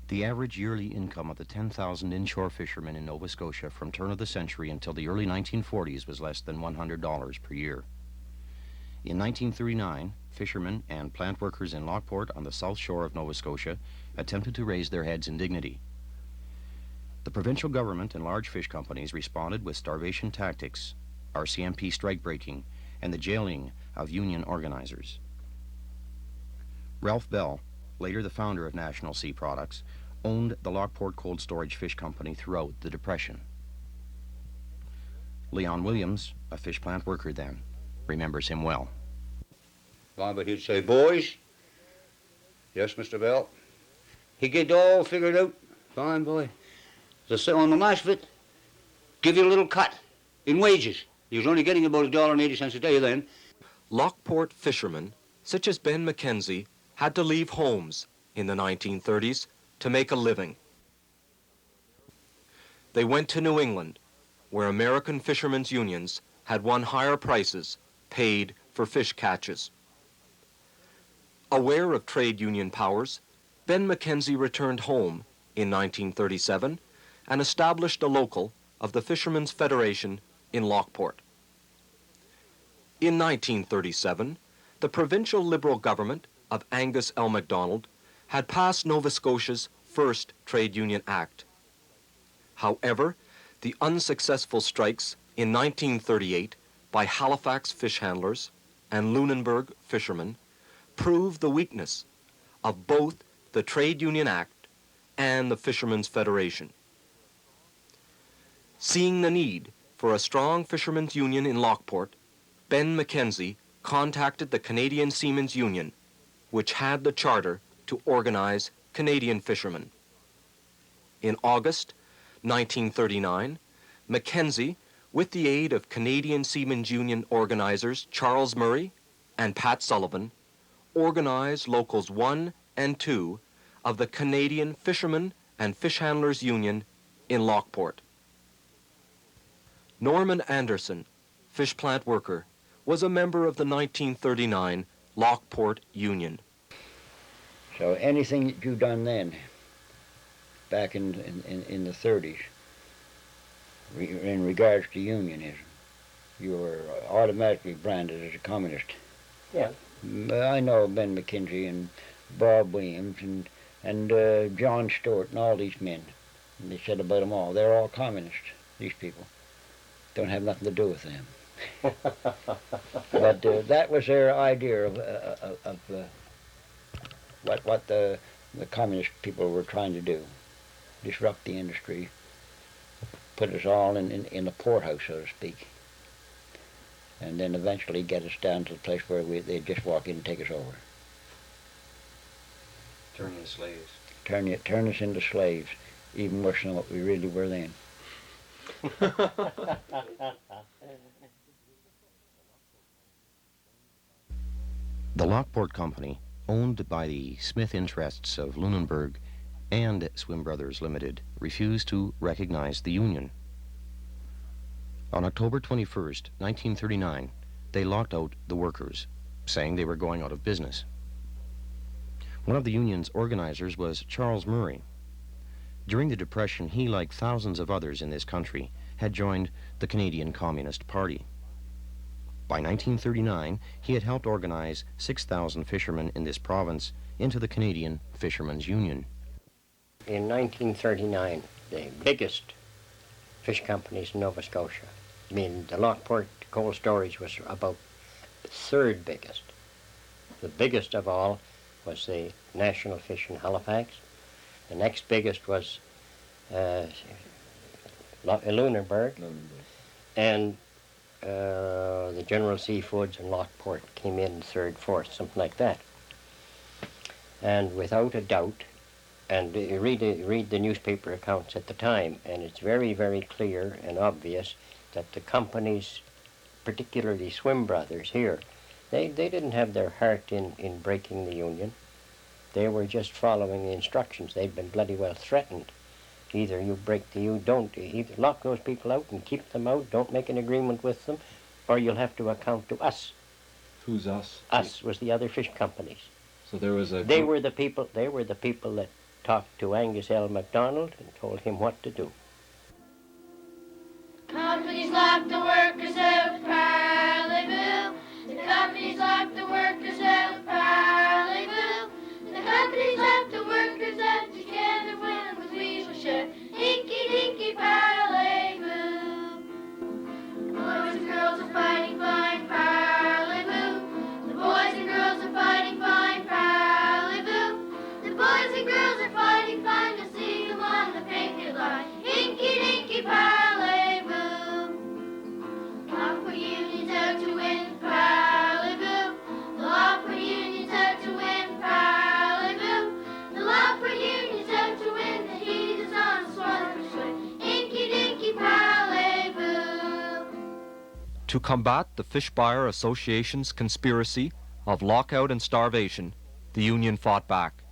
The average yearly income of the 10,000 inshore fishermen in Nova Scotia from turn of the century until the early 1940s was less than $100 per year. In 1939, fishermen and plant workers in Lockport on the south shore of Nova Scotia attempted to raise their heads in dignity. The provincial government and large fish companies responded with starvation tactics, RCMP strike-breaking, and the jailing of union organizers. Ralph Bell, later the founder of National Sea Products, owned the Lockport Cold Storage Fish Company throughout the Depression. Leon Williams, a fish plant worker then, remembers him well. But he'd say, boys, yes, Mr. Bell. He'd get it all figured out, fine boy. On the last of it, give you a little cut in wages. He was only getting about $1.80 a day then. Lockport fishermen, such as Ben Mackenzie, had to leave homes in the 1930s to make a living. They went to New England, where American fishermen's unions had won higher prices paid for fish catches. Aware of trade union powers, Ben Mackenzie returned home in 1937 and established a local of the Fishermen's Federation in Lockport. In 1937, the provincial Liberal government of Angus L. MacDonald had passed Nova Scotia's first Trade Union Act. However, the unsuccessful strikes in 1938 by Halifax fish handlers and Lunenburg fishermen proved the weakness of both the Trade Union Act and the Fishermen's Federation. Seeing the need for a strong fishermen's union in Lockport, Ben Mackenzie contacted the Canadian Seamen's Union, which had the charter to organize Canadian fishermen. In August 1939, Mackenzie, with the aid of Canadian Seamen's Union organizers Charles Murray and Pat Sullivan, organized Locals 1 and 2 of the Canadian Fishermen and Fish Handlers Union in Lockport. Norman Anderson, fish plant worker, was a member of the 1939 Lockport Union. So anything that you done then, back in the 30s, in regards to unionism, you were automatically branded as a communist. Yeah. I know Ben McKenzie and Bob Williams and John Stewart and all these men. And they said about them all, they're all communists, these people. Don't have nothing to do with them. But that was their idea of what the communist people were trying to do. Disrupt the industry, put us all in the poorhouse, so to speak. And then eventually get us down to the place where they'd just walk in and take us over. Turn into slaves. Turn us into slaves, even worse than what we really were then. The Lockport Company, owned by the Smith interests of Lunenburg and Swim Brothers Limited, refused to recognize the union. On October 21st, 1939, they locked out the workers, saying they were going out of business. One of the union's organizers was Charles Murray. During the Depression, he, like thousands of others in this country, had joined the Canadian Communist Party. By 1939, he had helped organize 6,000 fishermen in this province into the Canadian Fishermen's Union. In 1939, the biggest fish companies in Nova Scotia, I mean, the Lockport cold storage was about the third biggest. The biggest of all was the National Fish in Halifax. The next biggest was Lunenburg, and the General Seafoods in Lockport came in third, fourth, something like that. And without a doubt, and you read the newspaper accounts at the time, and it's very, very clear and obvious that the companies, particularly Swim Brothers here, they didn't have their heart in breaking the union. They were just following the instructions. They'd been bloody well threatened. Either you break the union, don't, either lock those people out and keep them out, don't make an agreement with them, or you'll have to account to us. Who's us? Us was the other fish companies. So there was a... They were the people that talked to Angus L. MacDonald and told him what to do. Companies lock the workers out, parlez-vous. The companies lock the workers out, parlez-vous. The companies lock the workers out together when with weasel shut. Inky dinky parlez-vous. Boys and girls are fighting fine, parlez-vous. The boys and girls are fighting fine, parlez-vous. The boys and girls are fighting fine to see them on the picket line. Inky dinky parlez-vous. Lockport Union's out to win, parlez-vous. The Lockport Union's out to win, parlez-vous. The Lockport Union's out to win, the heat is on the Swansford swing. Inky dinky parlez-vous. To combat the Fish Buyer Association's conspiracy of lockout and starvation, the union fought back.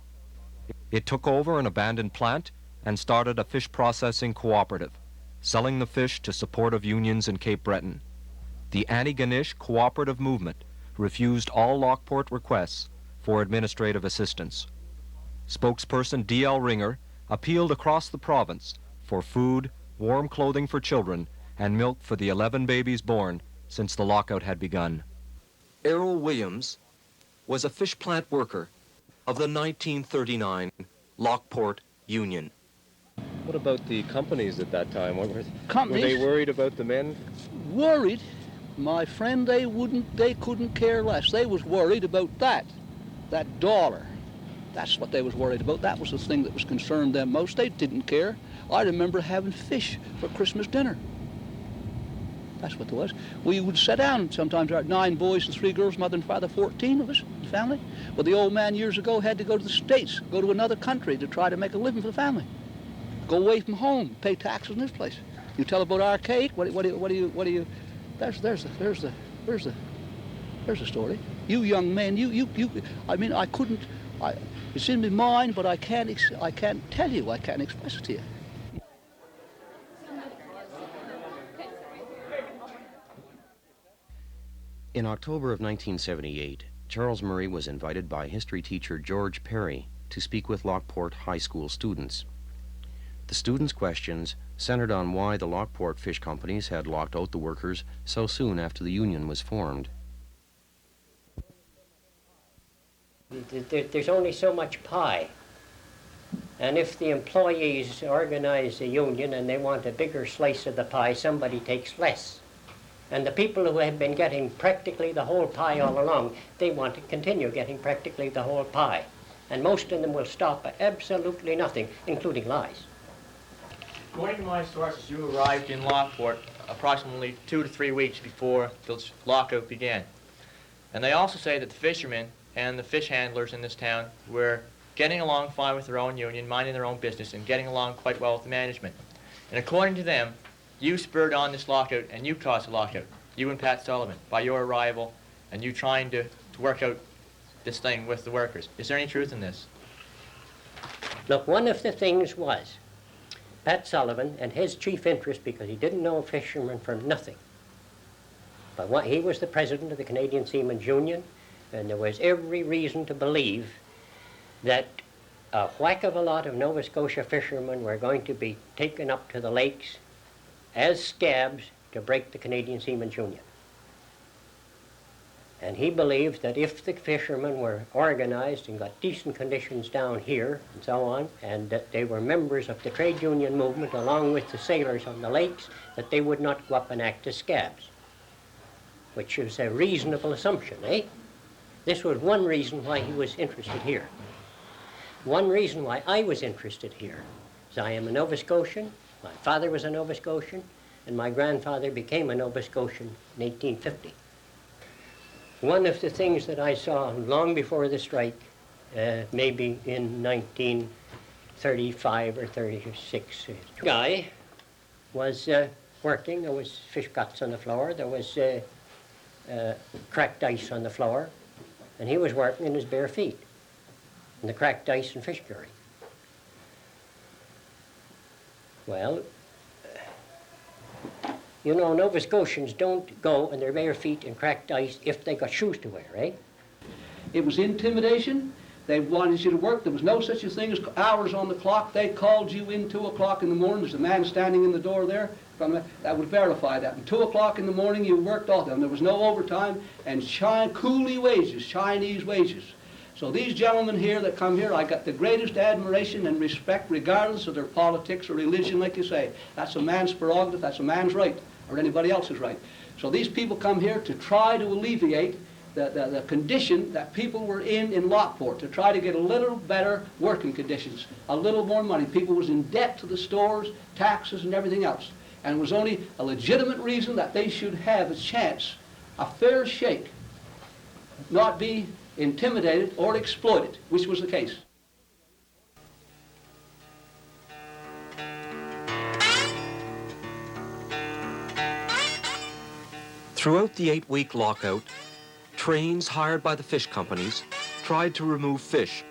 It took over an abandoned plant and started a fish processing cooperative, selling the fish to supportive unions in Cape Breton. The Antigonish cooperative movement refused all Lockport requests for administrative assistance. Spokesperson D.L. Ringer appealed across the province for food, warm clothing for children, and milk for the 11 babies born since the lockout had begun. Errol Williams was a fish plant worker of the 1939 Lockport Union. What about the companies at that time? Companies? Were they worried about the men? Worried? My friend, they couldn't care less. They was worried about that dollar. That's what they was worried about. That was the thing that was concerned them most. They didn't care. I remember having fish for Christmas dinner. That's what it was. We would sit down sometimes, 9 boys and 3 girls, mother and father, 14 of us, the family. Well, the old man years ago had to go to the States, go to another country to try to make a living for the family. Go away from home, pay taxes in this place. You tell about archaic, what do you, there's the story. You young men, I mean, it's in my mind, but I can't tell you, I can't express it to you. In October of 1978, Charles Murray was invited by history teacher George Perry to speak with Lockport High School students. The students' questions centered on why the Lockport fish companies had locked out the workers so soon after the union was formed. There's only so much pie. And if the employees organize a union and they want a bigger slice of the pie, somebody takes less. And the people who have been getting practically the whole pie all along, they want to continue getting practically the whole pie. And most of them will stop at absolutely nothing, including lies. According to my sources, you arrived in Lockport approximately 2 to 3 weeks before the lockout began. And they also say that the fishermen and the fish handlers in this town were getting along fine with their own union, minding their own business, and getting along quite well with the management. And according to them, you spurred on this lockout and you caused the lockout, you and Pat Sullivan, by your arrival and you trying to work out this thing with the workers. Is there any truth in this? Look, one of the things was Pat Sullivan and his chief interest, because he didn't know a fisherman from nothing, but he was the president of the Canadian Seamen's Union, and there was every reason to believe that a whack of a lot of Nova Scotia fishermen were going to be taken up to the lakes as scabs to break the Canadian Seamen's Union. And he believed that if the fishermen were organized and got decent conditions down here and so on, and that they were members of the trade union movement along with the sailors on the lakes, that they would not go up and act as scabs, which is a reasonable assumption, eh? This was one reason why he was interested here. One reason why I was interested here is I am a Nova Scotian, my father was a Nova Scotian, and my grandfather became a Nova Scotian in 1850. One of the things that I saw long before the strike, maybe in 1935 or 36, a guy was working. There was fish guts on the floor. There was cracked ice on the floor. And he was working in his bare feet in the cracked ice and fish curry. Well, you know, Nova Scotians don't go in their bare feet in cracked ice if they got shoes to wear, eh? It was intimidation. They wanted you to work. There was no such a thing as hours on the clock. They called you in 2 o'clock in the morning. There's a man standing in the door there that would verify that. And 2 o'clock in the morning, you worked all them. There was no overtime and coolie wages, Chinese wages. So these gentlemen here that come here, I got the greatest admiration and respect, regardless of their politics or religion, like you say. That's a man's prerogative. That's a man's right, or anybody else's right. So these people come here to try to alleviate the condition that people were in Lockport, to try to get a little better working conditions, a little more money. People was in debt to the stores, taxes and everything else. And it was only a legitimate reason that they should have a chance, a fair shake, not be intimidated or exploited, which was the case. Throughout the 8-week lockout, trains hired by the fish companies tried to remove fish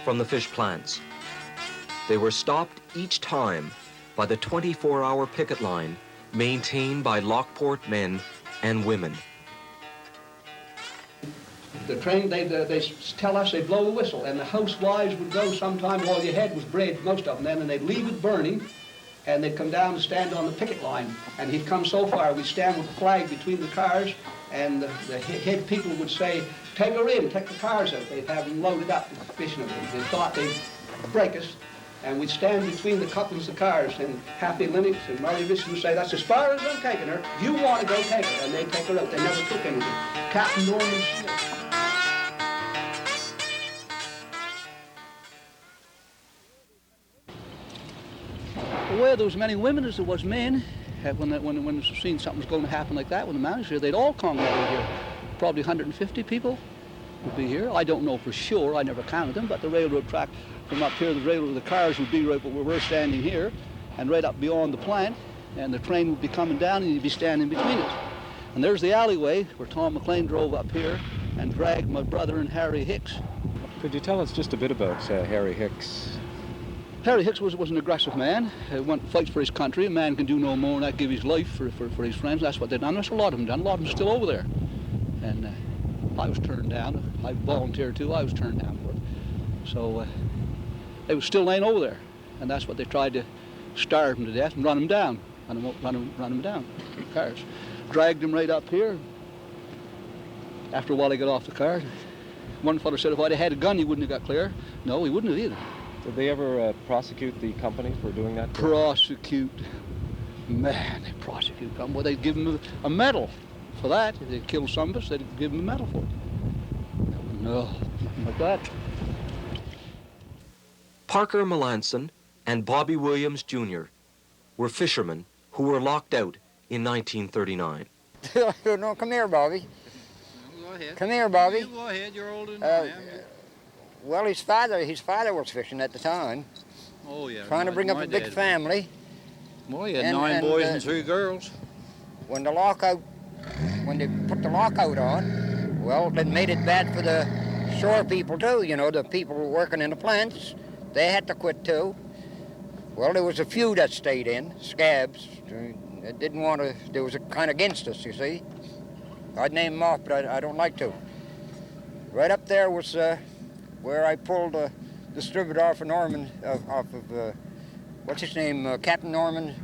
from the fish plants. They were stopped each time by the 24-hour picket line maintained by Lockport men and women. The train, they tell us they blow the whistle, and the housewives would go sometime. All you had was bread, most of them then, and they'd leave it burning, and they'd come down to stand on the picket line. And he'd come so far, we'd stand with the flag between the cars, and the head people would say, take her in, take the cars out. They'd have them loaded up with fishing. They thought they'd break us, and we'd stand between the couples of cars, and Happy Lennox and Murray Richards would say, that's as far as I'm taking her. If you want to go, take her. And they'd take her out. They never took anything. Captain Norman Smith. Well, there was as many women as there was men. When they seen something was going to happen like that, when the manager, they'd all congregate here. Probably 150 people would be here. I don't know for sure. I never counted them, but the railroad track from up here, the cars would be right where we're standing here, and right up beyond the plant, and the train would be coming down, and you'd be standing between it. And there's the alleyway where Tom McLean drove up here and dragged my brother and Harry Hicks. Could you tell us just a bit about Harry Hicks? Harry Hicks was an aggressive man. Went fights for his country. A man can do no more than that, give his life for his friends. That's what they've done. That's a lot of them done. A lot of them still over there. And I was turned down. I volunteered too. I was turned down for it. So they was still laying over there. And that's what they tried to starve him to death and run him down. Run him down. Cars. Dragged him right up here. After a while, they got off the car. One fellow said if I'd have had a gun, he wouldn't have got clear. No, he wouldn't have either. Did they ever prosecute the company for doing that? Prosecute? Man, they prosecute them. Well, they'd give them a medal for that. If they killed some of us, they'd give them a medal for it. No, nothing like that. Parker Melanson and Bobby Williams, Jr. were fishermen who were locked out in 1939. No, come here, Bobby. Go ahead. Come here, Bobby. You go ahead. You're older than I am. Well, his father was fishing at the time. Oh, yeah. Trying to bring up a big family. Well, he had nine boys and 3 girls. When they put the lockout on, well, it made it bad for the shore people too. You know, the people who were working in the plants, they had to quit too. Well, there was a few that stayed in, scabs. They didn't want to, they was kind of against us, you see. I'd name them off, but I don't like to. Right up there was where I pulled the distributor off of Norman, off of, what's his name, Captain Norman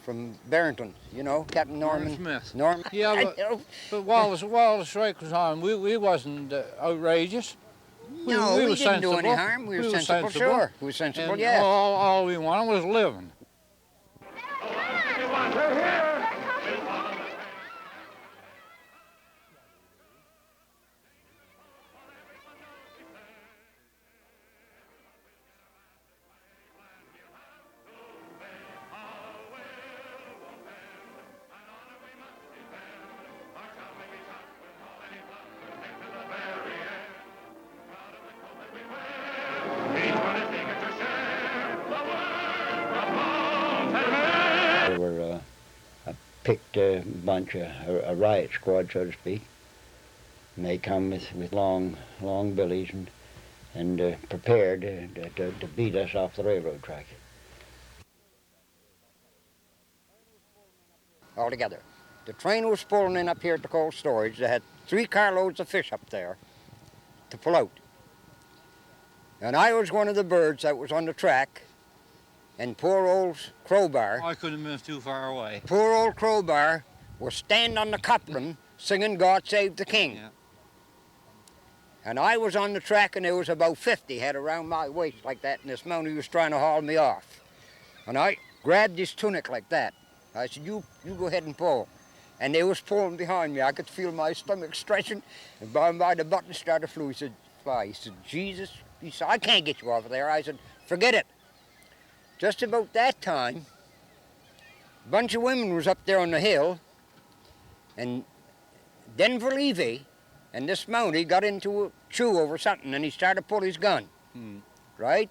from Barrington, you know, Captain Norman. Smith. Norman. Yeah, but while the strike was on, we wasn't outrageous. No, we were didn't do any sensible. harm. We were sensible, sure. We were sensible, And yeah. all we wanted was living. They were a picked bunch, a riot squad, so to speak. And they come with long billies and prepared to beat us off the railroad track. Altogether. The train was pulling in up here at the cold storage. They had 3 carloads of fish up there to pull out. And I was one of the birds that was on the track, and poor old Crowbar, I couldn't have moved too far away. poor old Crowbar was standing on the coupling singing God Save the King. Yeah. And I was on the track, and there was about 50 had around my waist like that, and this mountie was trying to haul me off. And I grabbed his tunic like that. I said, you go ahead and pull. And they was pulling behind me. I could feel my stomach stretching, and by and by the button started to fly. He said, "Why?" He said, "Jesus." He said, "I can't get you off of there." I said, "Forget it." Just about that time, a bunch of women was up there on the hill, and Denver Levy and this mountie got into a chew over something, and he started to pull his gun, right?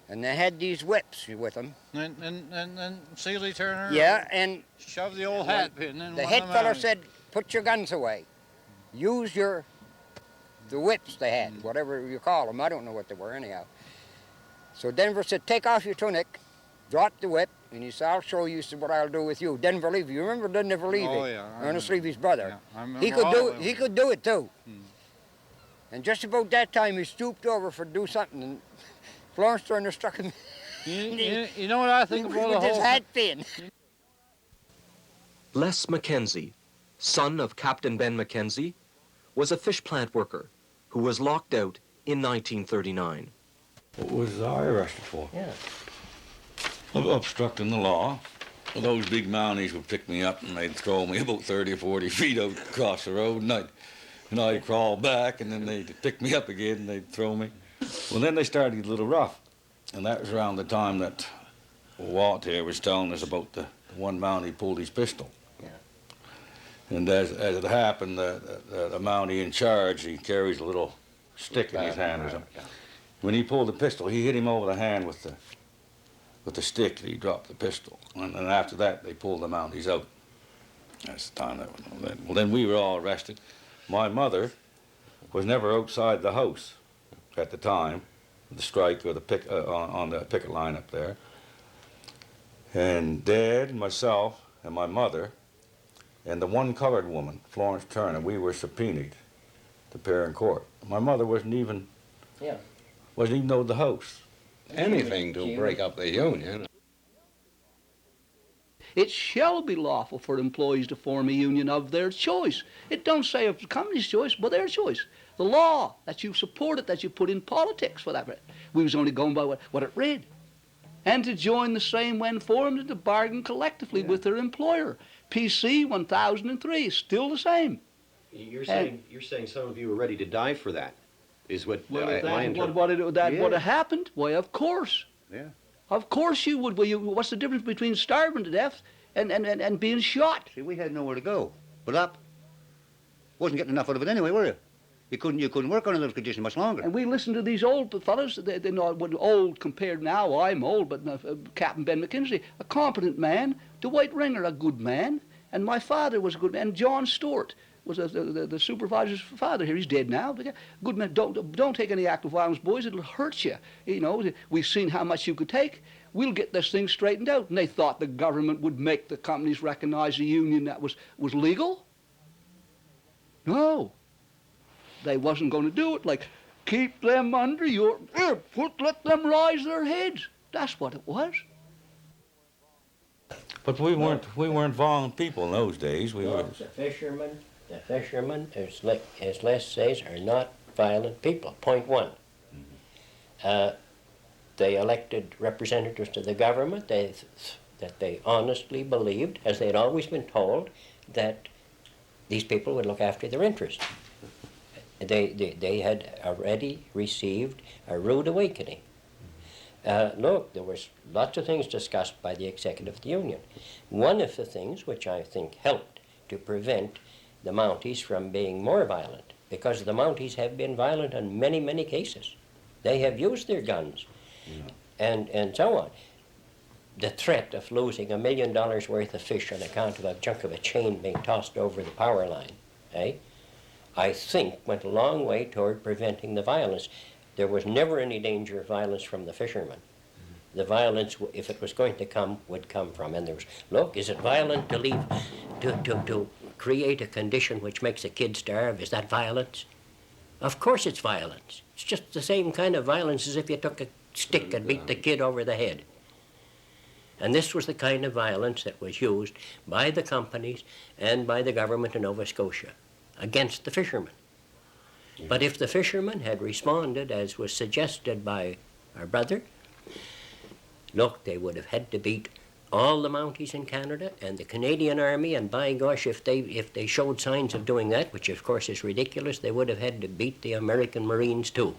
And they had these whips with them. And Seeley Turner Yeah, and shoved the old hat pin in. the one head of fella mine. said, "Put your guns away. Use the whips they had, whatever you call them. I don't know what they were anyhow." So Denver said, "Take off your tunic, drop the whip," and he said, "I'll show you what I'll do with you." Denver Levy, you remember Denver Levy? Oh, yeah. I Ernest remember. Levy's brother. Yeah, I remember He could all do of it. them. He could do it too. And just about that time, he stooped over for to do something, and Florence Turner struck him You know what I think about the with his whole hat pin. Les Mackenzie, son of Captain Ben Mackenzie, was a fish plant worker who was locked out in 1939. What was I arrested for? Yeah. Obstructing the law. Well, those big mounties would pick me up and they'd throw me about 30 or 40 feet out across the road, and I'd crawl back, and then they'd pick me up again and they'd throw me. Well, then they started to get a little rough, and that was around the time that Walt here was telling us about the one mountie pulled his pistol. Yeah. And as it happened, the mountie in charge, he carries a little stick in his hand or something. When he pulled the pistol, he hit him over the hand with the stick. He dropped the pistol, and after that, they pulled the mounties out. That's the time that was. Well, then we were all arrested. My mother was never outside the house at the time, the strike or the on the picket line up there. And Dad, myself, and my mother, and the one colored woman, Florence Turner, we were subpoenaed to appear in court. My mother wasn't even out of the house. Anything to break up the union. It shall be lawful for employees to form a union of their choice. It don't say of the company's choice, but their choice. The law that you supported, that you put in politics for that. We was only going by what it read. And to join the same when formed and to bargain collectively with their employer. PC 1003 is still the same. You're saying some of you were ready to die for that, is what Well, my what happened? Why, of course. Yeah. Of course you would. Well, what's the difference between starving to death and being shot? See, we had nowhere to go but up. Wasn't getting enough out of it anyway, were you? You couldn't work under those conditions much longer. And we listened to these old fellows. They're not old compared now. I'm old, but Captain Ben Mackenzie, a competent man. Dwight Ringer, a good man. And my father was a good man. John Stewart was the supervisor's father here. He's dead now. But yeah, good man. Don't take any act of violence, boys. It'll hurt you. You know, we've seen how much you could take. We'll get this thing straightened out. And they thought the government would make the companies recognize a union that was legal. No. They wasn't going to do it. Like, keep them under your... let them rise their heads. That's what it was. But we weren't violent people in those days. We were. The fishermen, as Les says, are not violent people. Point one. They elected representatives to the government that they honestly believed, as they had always been told, that these people would look after their interests. They had already received a rude awakening. Look, there was lots of things discussed by the executive of the union. One of the things which I think helped to prevent the Mounties from being more violent, because the Mounties have been violent in many, many cases. They have used their guns and so on. The threat of losing $1 million worth of fish on account of a chunk of a chain being tossed over the power line, I think went a long way toward preventing the violence. There was never any danger of violence from the fishermen. The violence, if it was going to come, would come from. And there was, look, is it violent to leave, to create a condition which makes a kid starve? Is that violence? Of course it's violence. It's just the same kind of violence as if you took a stick and beat the kid over the head. And this was the kind of violence that was used by the companies and by the government of Nova Scotia against the fishermen. But if the fishermen had responded as was suggested by our brother, look, they would have had to beat all the Mounties in Canada and the Canadian Army, and by gosh, if they showed signs of doing that, which of course is ridiculous, they would have had to beat the American Marines too.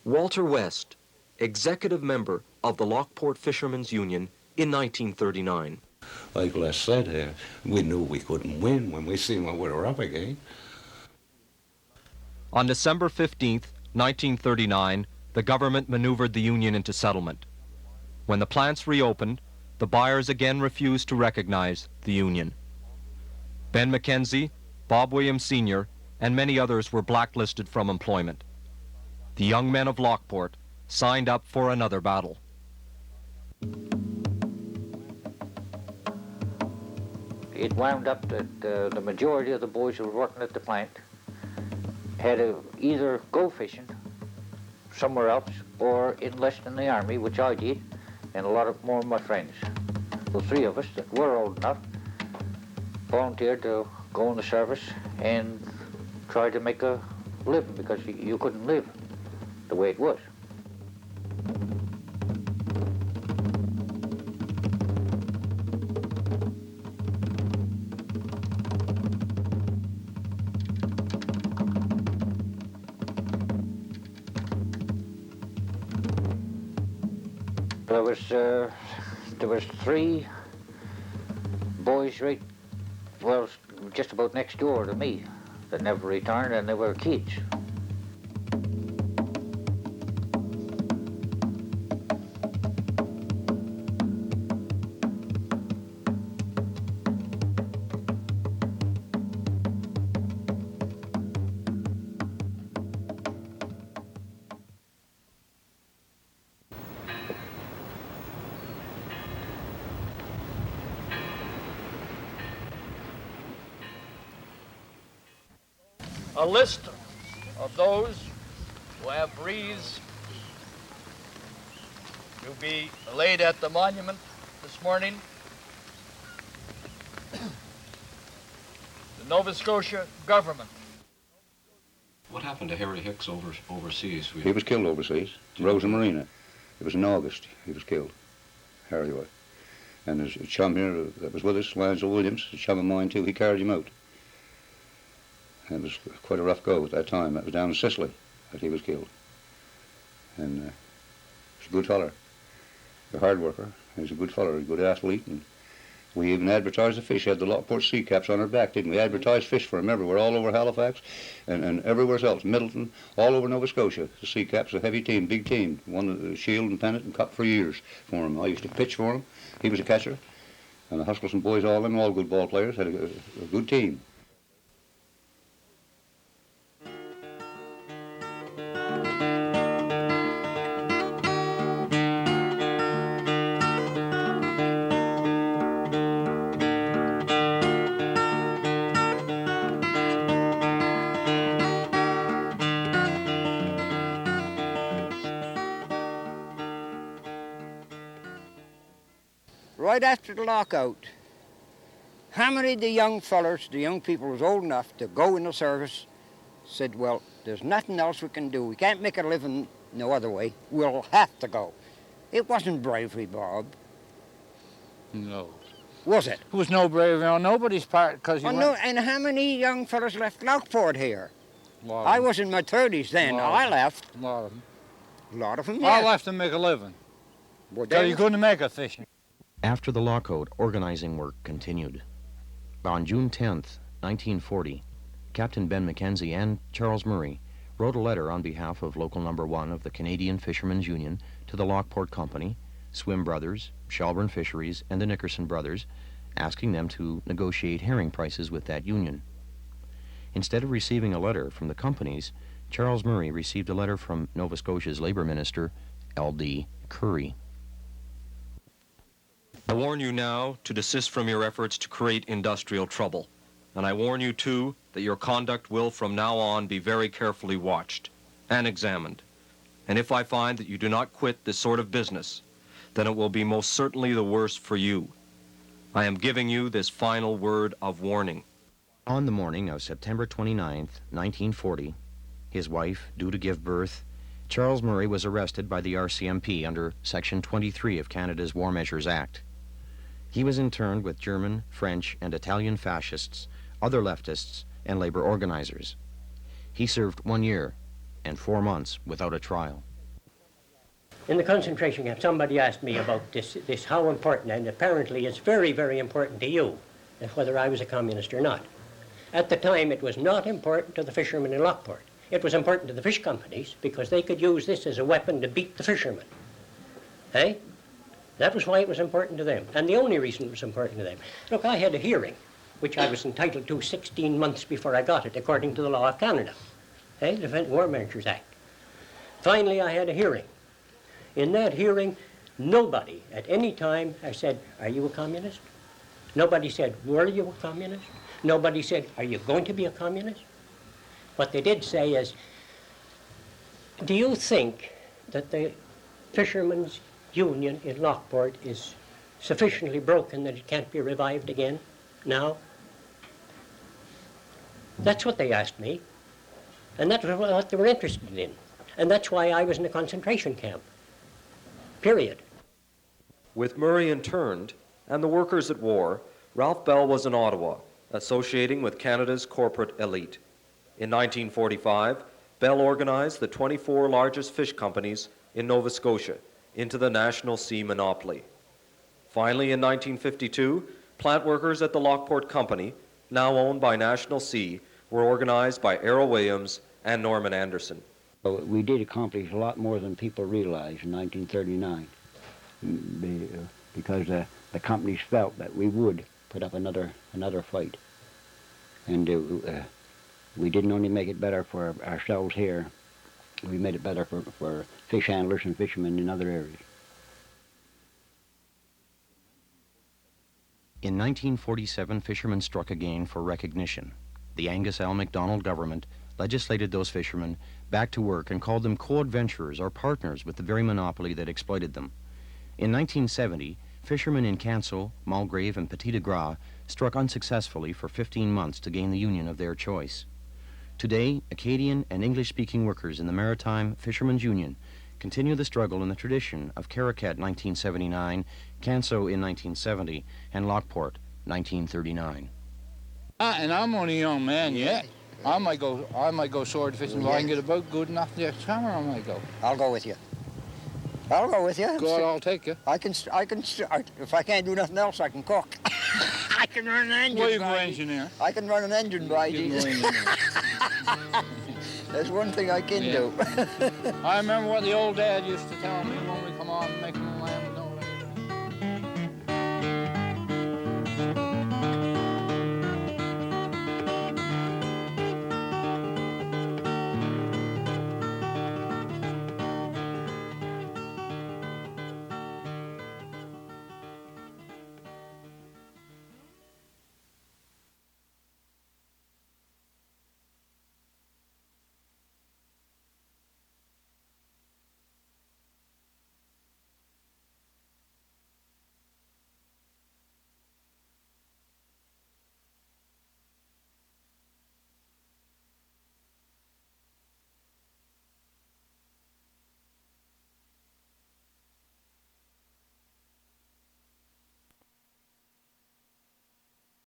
Walter West, executive member of the Lockport Fishermen's Union in 1939. Like Les said, we knew we couldn't win when we seen what we were up against. On December 15th, 1939, the government maneuvered the Union into settlement. When the plants reopened, the buyers again refused to recognize the Union. Ben Mackenzie, Bob Williams Sr., and many others were blacklisted from employment. The young men of Lockport signed up for another battle. It wound up that the majority of the boys who were working at the plant had to either go fishing somewhere else or enlist in the army, which I did, and a lot of more of my friends. The three of us that were old enough volunteered to go in the service and try to make a living, because you couldn't live the way it was. There was three boys right, well, just about next door to me that never returned, and they were kids. A list of those who have wreaths to be laid at the monument this morning. The Nova Scotia government. What happened to Harry Hicks overseas? He was killed overseas, Rosa Marina. It was in August he was killed, Harry was. And there's a chum here that was with us, Lanzo Williams, a chum of mine too, he carried him out. And it was quite a rough go at that time. That was down in Sicily that he was killed. And he was a good feller, a hard worker. He was a good feller, a good athlete. And we even advertised the fish. He had the Lockport sea caps on our back, didn't we? We advertised fish for him everywhere, all over Halifax and everywhere else, Middleton, all over Nova Scotia. The sea caps, a heavy team, big team. Won the shield and pennant and cup for years for him. I used to pitch for him. He was a catcher. And the Huskelson boys, all of them, all good ball players, had a good team. Right after the lockout, how many of the young fellers, the young people who was old enough to go in the service, said, well, there's nothing else we can do. We can't make a living no other way. We'll have to go. It wasn't bravery, Bob. No. Was it? There was no bravery on nobody's part, because no, and how many young fellas left Lockport here? I was in my 30s then. I left. A lot of them. A lot of them, I yeah. left to make a living. Well, So you couldn't make a fishing. After the lockout, organizing work continued. On June 10th, 1940, Captain Ben Mackenzie and Charles Murray wrote a letter on behalf of Local Number 1 of the Canadian Fishermen's Union to the Lockport Company, Swim Brothers, Shelburne Fisheries, and the Nickerson Brothers, asking them to negotiate herring prices with that union. Instead of receiving a letter from the companies, Charles Murray received a letter from Nova Scotia's Labour Minister, L.D. Curry. I warn you now to desist from your efforts to create industrial trouble. And I warn you, too, that your conduct will from now on be very carefully watched and examined. And if I find that you do not quit this sort of business, then it will be most certainly the worse for you. I am giving you this final word of warning. On the morning of September 29th, 1940, his wife due to give birth, Charles Murray was arrested by the RCMP under Section 23 of Canada's War Measures Act. He was interned with German, French, and Italian fascists, other leftists, and labor organizers. He served 1 year and 4 months without a trial. In the concentration camp, somebody asked me about this how important, and apparently it's very, very important to you, whether I was a communist or not. At the time, it was not important to the fishermen in Lockport. It was important to the fish companies because they could use this as a weapon to beat the fishermen. Eh? That was why it was important to them, and the only reason it was important to them. Look, I had a hearing, which I was entitled to 16 months before I got it, according to the law of Canada, the Defense War Measures Act. Finally, I had a hearing. In that hearing, nobody at any time I said, "Are you a communist?" Nobody said, "Were you a communist?" Nobody said, "Are you going to be a communist?" What they did say is, "Do you think that the Fishermen's Union in Lockport is sufficiently broken that it can't be revived again now?" That's what they asked me, and that's what they were interested in. And that's why I was in a concentration camp, period. With Murray interned and the workers at war, Ralph Bell was in Ottawa, associating with Canada's corporate elite. In 1945, Bell organized the 24 largest fish companies in Nova Scotia into the National Sea Monopoly. Finally, in 1952, plant workers at the Lockport Company, now owned by National Sea, were organized by Errol Williams and Norman Anderson. We did accomplish a lot more than people realized in 1939 because the companies felt that we would put up another fight. And we didn't only make it better for ourselves here, we made it better for fish handlers and fishermen in other areas. In 1947, fishermen struck again for recognition. The Angus L. MacDonald government legislated those fishermen back to work and called them co-adventurers or partners with the very monopoly that exploited them. In 1970, fishermen in Canso, Mulgrave, and Petit de Gras struck unsuccessfully for 15 months to gain the union of their choice. Today, Acadian and English-speaking workers in the Maritime Fishermen's Union continue the struggle in the tradition of Caracat 1979, Canso in 1970, and Lockport 1939. And I'm only a young man yet. I might go sword fishing if I can get a boat good enough next summer. I might go. I'll go with you. I'll go with you. God, I'll take you. I can start. If I can't do nothing else, I can cook. I can run an engine. Well, you can engineer. I can run an engine, by Jesus. That's one thing I can do. I remember what the old dad used to tell me when we come on and make them